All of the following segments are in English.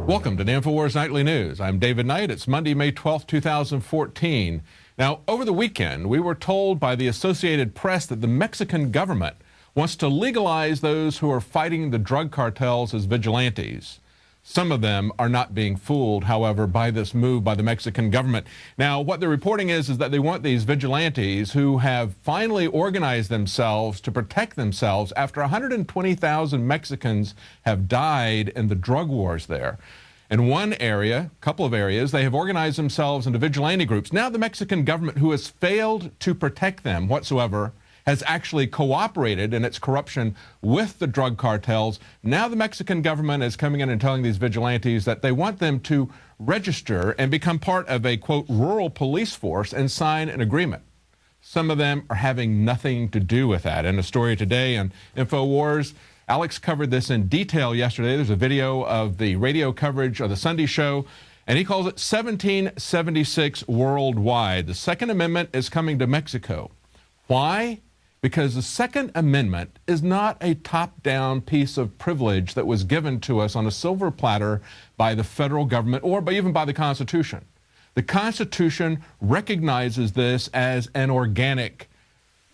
Welcome to the INFOWARS Nightly News. I'm David Knight. It's Monday, May 12, 2014. Now, over the weekend, we were told by the Associated Press that the Mexican government wants to legalize those who are fighting the drug cartels as vigilantes. Some of them are not being fooled, however, by this move by the Mexican government. Now, what they're reporting is that they want these vigilantes who have finally organized themselves to protect themselves after 120,000 Mexicans have died in the drug wars there. In one area, a couple of areas, they have organized themselves into vigilante groups. Now the Mexican government, who has failed to protect them whatsoever, has actually cooperated in its corruption with the drug cartels. Now the Mexican government is coming in and telling these vigilantes that they want them to register and become part of a, quote, rural police force and sign an agreement. Some of them are having nothing to do with that. In a story today on INFOWARS, Alex covered this in detail yesterday. There's a video of the radio coverage of the Sunday show, and he calls it 1776 worldwide. The Second Amendment is coming to Mexico. Why? Because the Second Amendment is not a top-down piece of privilege that was given to us on a silver platter by the federal government or even by the Constitution. The Constitution recognizes this as an organic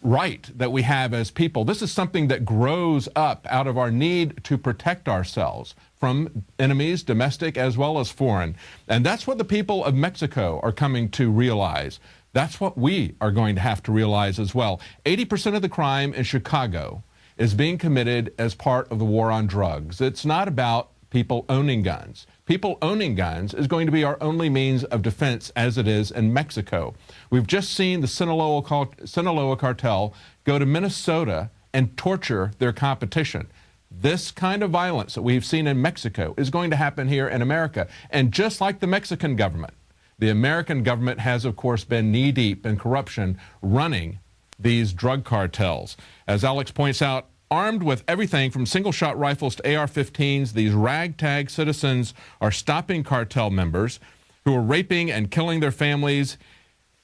right that we have as people. This is something that grows up out of our need to protect ourselves from enemies, domestic as well as foreign. And that's what the people of Mexico are coming to realize. That's what we are going to have to realize as well. 80% of the crime in Chicago is being committed as part of the war on drugs. It's not about people owning guns. People owning guns is going to be our only means of defense as it is in Mexico. We've just seen the Sinaloa cartel go to Minnesota and torture their competition. This kind of violence that we've seen in Mexico is going to happen here in America. And just like the Mexican government, the American government has, of course, been knee-deep in corruption running these drug cartels. As Alex points out, armed with everything from single-shot rifles to AR-15s, these ragtag citizens are stopping cartel members who are raping and killing their families,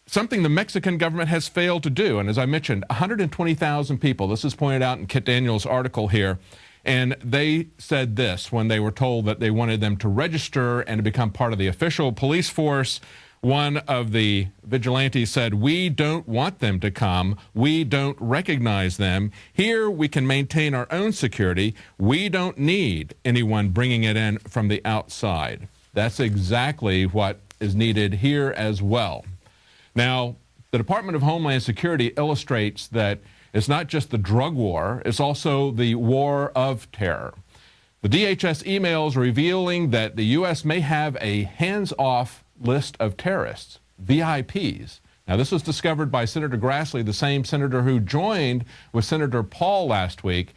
something the Mexican government has failed to do. And as I mentioned, 120,000 people. This is pointed out in Kit Daniels' article here. And they said this when they were told that they wanted them to register and to become part of the official police force. One of the vigilantes said, "We don't want them to come. We don't recognize them. Here we can maintain our own security. We don't need anyone bringing it in from the outside." That's exactly what is needed here as well. Now, the Department of Homeland Security illustrates that it's not just the drug war, it's also the war of terror. The DHS emails revealing that the U.S. may have a hands-off list of terrorists, VIPs. Now, this was discovered by Senator Grassley, the same senator who joined with Senator Paul last week,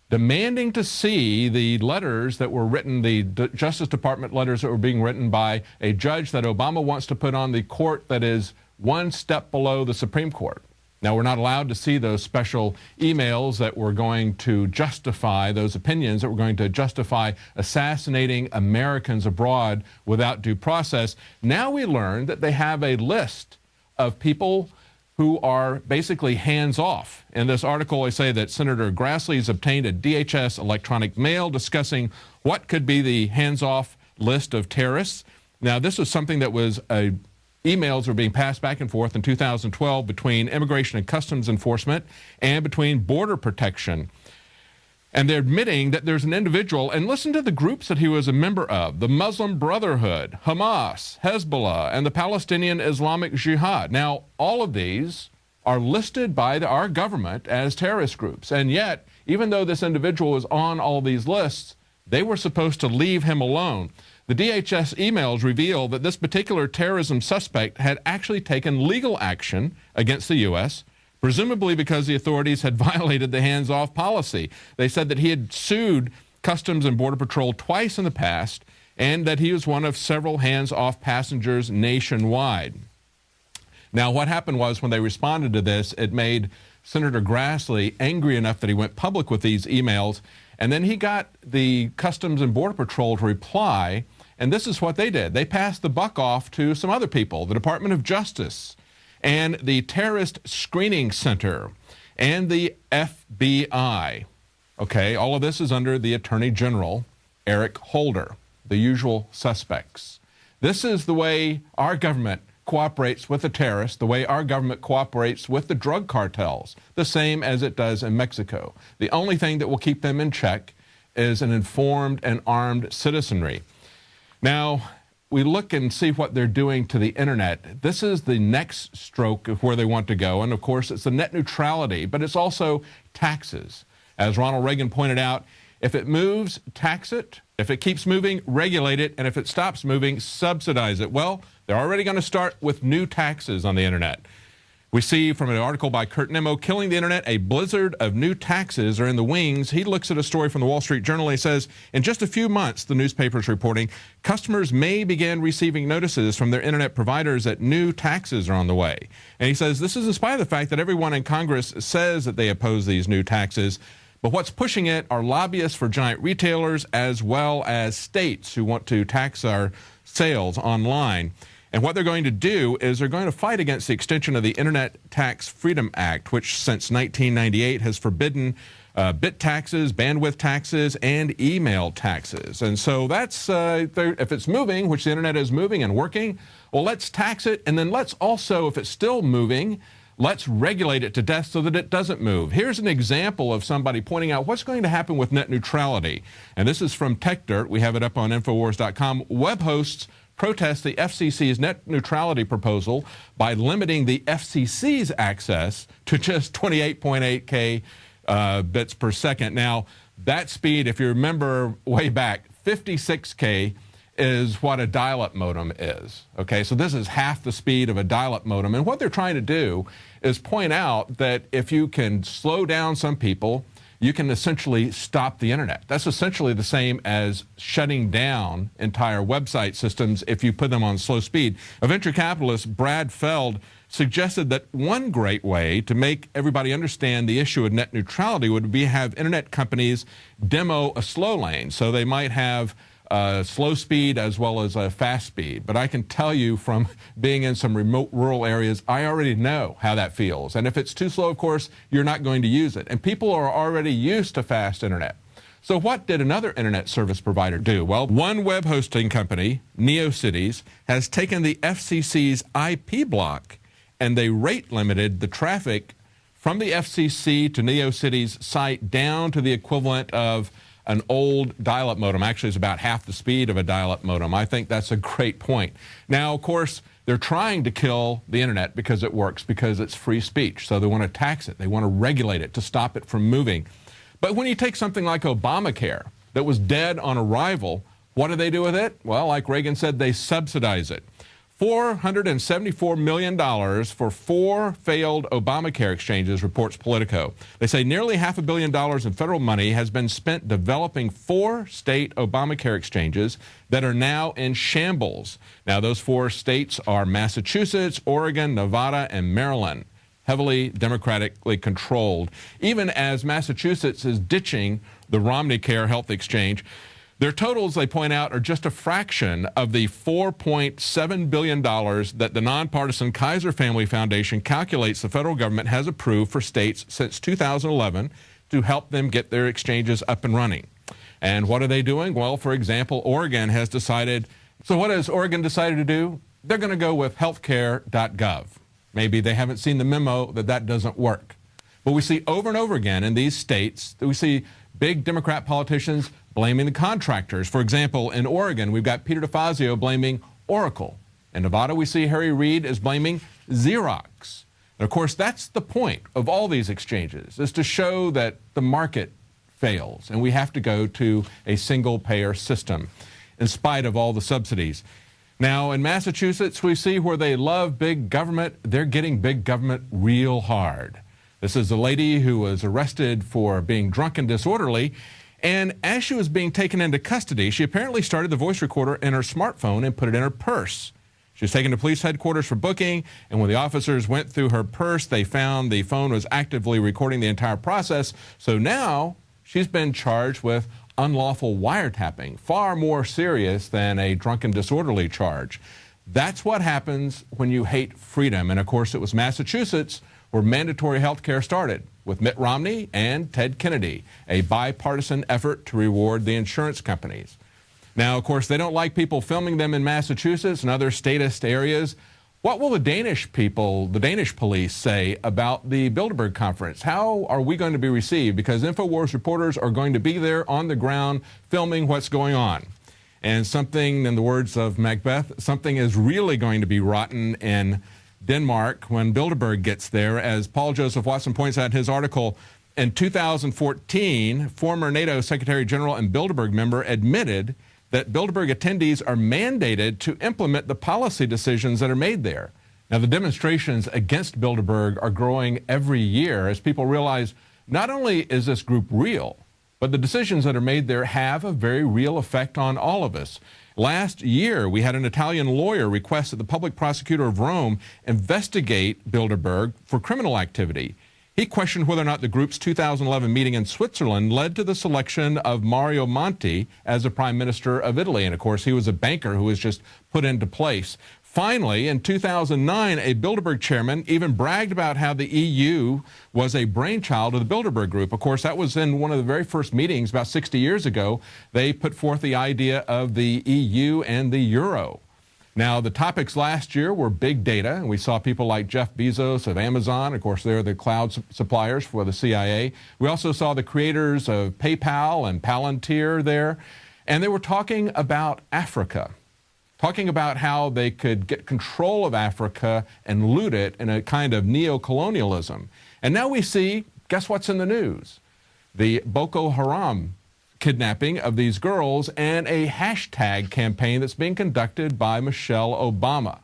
demanding to see the letters that were written, the Justice Department letters that were being written by a judge that Obama wants to put on the court that is one step below the Supreme Court. Now, we're not allowed to see those special emails that were going to justify those opinions, that were going to justify assassinating Americans abroad without due process. Now we learn that they have a list of people who are basically hands-off. In this article, I say that Senator Grassley has obtained a DHS electronic mail discussing what could be the hands-off list of terrorists. Now, this was something that was emails were being passed back and forth in 2012 between Immigration and Customs Enforcement and between Border Protection. And they're admitting that there's an individual, and listen to the groups that he was a member of: the Muslim Brotherhood, Hamas, Hezbollah, and the Palestinian Islamic Jihad. Now, all of these are listed by our government as terrorist groups. And yet, even though this individual is on all these lists, they were supposed to leave him alone. The DHS emails reveal that this particular terrorism suspect had actually taken legal action against the U.S., presumably because the authorities had violated the hands-off policy. They said that he had sued Customs and Border Patrol twice in the past and that he was one of several hands-off passengers nationwide. Now, what happened was when they responded to this, it made Senator Grassley angry enough that he went public with these emails, and then he got the Customs and Border Patrol to reply. And this is what they did. They passed the buck off to some other people, the Department of Justice and the Terrorist Screening Center and the FBI. Okay, all of this is under the Attorney General, Eric Holder. the usual suspects. This is the way our government cooperates with the terrorists, the way our government cooperates with the drug cartels, the same as it does in Mexico. The only thing that will keep them in check is an informed and armed citizenry. Now, we look and see what they're doing to the internet. This is the next stroke of where they want to go. And of course, it's the net neutrality, but it's also taxes. As Ronald Reagan pointed out, if it moves, tax it. If it keeps moving, regulate it. And if it stops moving, subsidize it. Well, they're already going to start with new taxes on the internet. We see from an article by Kurt Nimmo, Killing the Internet, a blizzard of new taxes are in the wings. He looks at a story from the Wall Street Journal. He says, in just a few months, the newspaper is reporting, customers may begin receiving notices from their internet providers that new taxes are on the way. And he says this is in spite of the fact that everyone in Congress says that they oppose these new taxes. But what's pushing it are lobbyists for giant retailers as well as states who want to tax our sales online. And what they're going to do is they're going to fight against the extension of the Internet Tax Freedom Act, which since 1998 has forbidden bit taxes, bandwidth taxes, and email taxes. And so that's, if it's moving, which the internet is moving and working, well, let's tax it. And then let's also, if it's still moving, let's regulate it to death so that it doesn't move. Here's an example of somebody pointing out what's going to happen with net neutrality. And this is from TechDirt. We have it up on INFOWARS.com. Web hosts protest the FCC's net neutrality proposal by limiting the FCC's access to just 28.8K bits per second. Now, that speed, if you remember way back, 56K is what a dial-up modem is. Okay, so this is half the speed of a dial-up modem. And what they're trying to do is point out that if you can slow down some people, you can essentially stop the internet. That's essentially the same as shutting down entire website systems if you put them on slow speed. A venture capitalist, Brad Feld, suggested that one great way to make everybody understand the issue of net neutrality would be have internet companies demo a slow lane. So they might have slow speed as well as fast speed. But I can tell you from being in some remote rural areas, I already know how that feels. And if it's too slow, of course, you're not going to use it. And people are already used to fast internet. So what did another internet service provider do? Well, one web hosting company, NeoCities, has taken the FCC's IP block and they rate limited the traffic from the FCC to NeoCities' site down to the equivalent of an old dial-up modem. Actually, it's about half the speed of a dial-up modem. I think that's a great point. Now, of course, they're trying to kill the internet because it works, because it's free speech. So they want to tax it. They want to regulate it to stop it from moving. But when you take something like Obamacare that was dead on arrival, what do they do with it? Well, like Reagan said, they subsidize it. $474 million for 4 failed Obamacare exchanges, reports Politico. They say nearly $500 million in federal money has been spent developing 4 state Obamacare exchanges that are now in shambles. Now, those 4 states are Massachusetts, Oregon, Nevada, and Maryland, heavily democratically controlled. Even as Massachusetts is ditching the Romneycare health exchange, their totals, they point out, are just a fraction of the $4.7 billion that the nonpartisan Kaiser Family Foundation calculates the federal government has approved for states since 2011 to help them get their exchanges up and running. And what are they doing? Well, for example, Oregon has decided. So what has Oregon decided to do? They're going to go with healthcare.gov. Maybe they haven't seen the memo that that doesn't work. But we see over and over again in these states that we see big Democrat politicians blaming the contractors. For example, in Oregon, we've got Peter DeFazio blaming Oracle. In Nevada, we see Harry Reid is blaming Xerox. And of course, that's the point of all these exchanges, is to show that the market fails and we have to go to a single-payer system in spite of all the subsidies. Now, in Massachusetts, we see where they love big government, they're getting big government real hard. This is a lady who was arrested for being drunk and disorderly. And as she was being taken into custody, she apparently started the voice recorder in her smartphone and put it in her purse. She was taken to police headquarters for booking, and when the officers went through her purse, they found the phone was actively recording the entire process. So now she's been charged with unlawful wiretapping, far more serious than a drunken disorderly charge. That's what happens when you hate freedom. And of course, it was Massachusetts where mandatory health care started, with Mitt Romney and Ted Kennedy, a bipartisan effort to reward the insurance companies. Now, of course, they don't like people filming them in Massachusetts and other statist areas. What will the Danish people, the Danish police, say about the Bilderberg conference? How are we going to be received? Because INFOWARS reporters are going to be there on the ground filming what's going on. And something, in the words of Macbeth, something is really going to be rotten in Denmark when Bilderberg gets there. As Paul Joseph Watson points out in his article, in 2014, former NATO Secretary General and Bilderberg member admitted that Bilderberg attendees are mandated to implement the policy decisions that are made there. Now, the demonstrations against Bilderberg are growing every year as people realize not only is this group real, but the decisions that are made there have a very real effect on all of us. Last year, we had an Italian lawyer request that the public prosecutor of Rome investigate Bilderberg for criminal activity. He questioned whether or not the group's 2011 meeting in Switzerland led to the selection of Mario Monti as the Prime Minister of Italy. And of course, he was a banker who was just put into place. Finally, in 2009, a Bilderberg chairman even bragged about how the EU was a brainchild of the Bilderberg Group. Of course, that was in one of the very first meetings about 60 years ago. They put forth the idea of the EU and the euro. Now, the topics last year were big data, and we saw people like Jeff Bezos of Amazon. Of course, they're the cloud suppliers for the CIA. We also saw the creators of PayPal and Palantir there, and they were talking about Africa, talking about how they could get control of Africa and loot it in a kind of neo-colonialism. And now we see, guess what's in the news? The Boko Haram kidnapping of these girls and a hashtag campaign that's being conducted by Michelle Obama.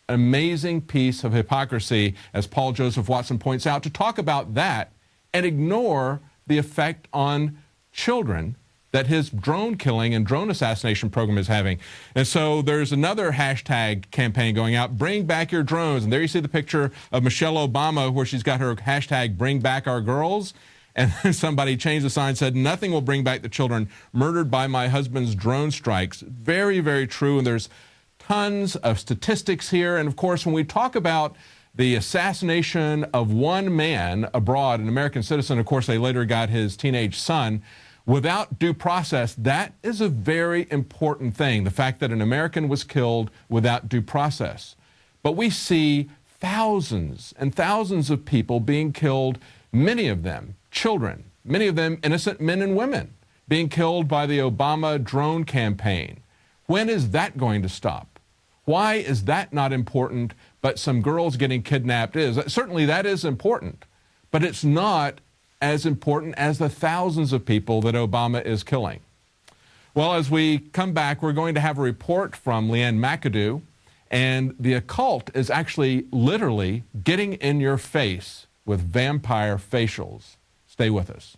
An amazing piece of hypocrisy, as Paul Joseph Watson points out, to talk about that and ignore the effect on children that his drone killing and drone assassination program is having. And so there's another hashtag campaign going out, bring back your drones. And there you see the picture of Michelle Obama where she's got her hashtag bring back our girls. And then somebody changed the sign and said, nothing will bring back the children murdered by my husband's drone strikes. Very, very true. And there's tons of statistics here. And of course, when we talk about the assassination of one man abroad, an American citizen, of course, they later got his teenage son, without due process, that is a very important thing, the fact that an American was killed without due process. But we see thousands and thousands of people being killed, many of them children, many of them innocent men and women, being killed by the Obama drone campaign. When is that going to stop? Why is that not important, but some girls getting kidnapped is? Certainly that is important, but it's not as important as the thousands of people that Obama is killing. Well, as we come back, we're going to have a report from Leanne McAdoo, and the occult is actually literally getting in your face with vampire facials. Stay with us.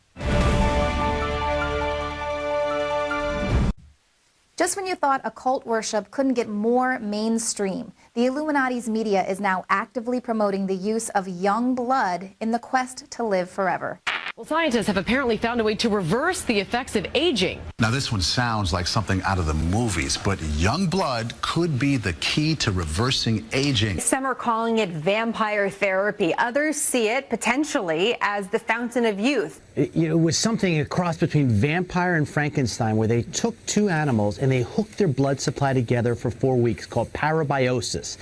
Just when you thought occult worship couldn't get more mainstream, the Illuminati's media is now actively promoting the use of young blood in the quest to live forever. Well, scientists have apparently found a way to reverse the effects of aging. Now, this one sounds like something out of the movies, but young blood could be the key to reversing aging. Some are calling it vampire therapy. Others see it potentially as the fountain of youth. It was something a cross between vampire and Frankenstein, where they took two animals and they hooked their blood supply together for 4 weeks, called parabiosis.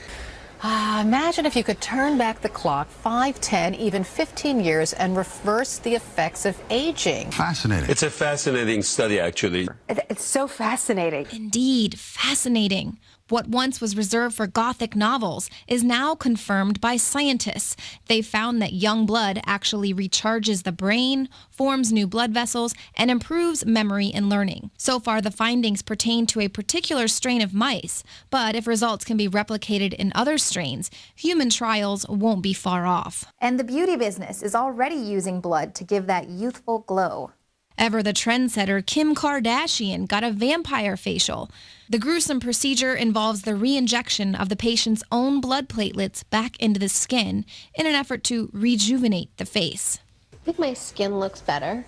Imagine if you could turn back the clock 5, 10, even 15 years and reverse the effects of aging. Fascinating. It's a fascinating study, actually. It's so fascinating. Indeed, fascinating. What once was reserved for Gothic novels is now confirmed by scientists. They found that young blood actually recharges the brain, forms new blood vessels, and improves memory and learning. So far, the findings pertain to a particular strain of mice, but if results can be replicated in other strains, human trials won't be far off. And the beauty business is already using blood to give that youthful glow. Ever the trendsetter Kim Kardashian got a vampire facial. The gruesome procedure involves the re-injection of the patient's own blood platelets back into the skin in an effort to rejuvenate the face. I think my skin looks better.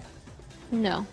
No.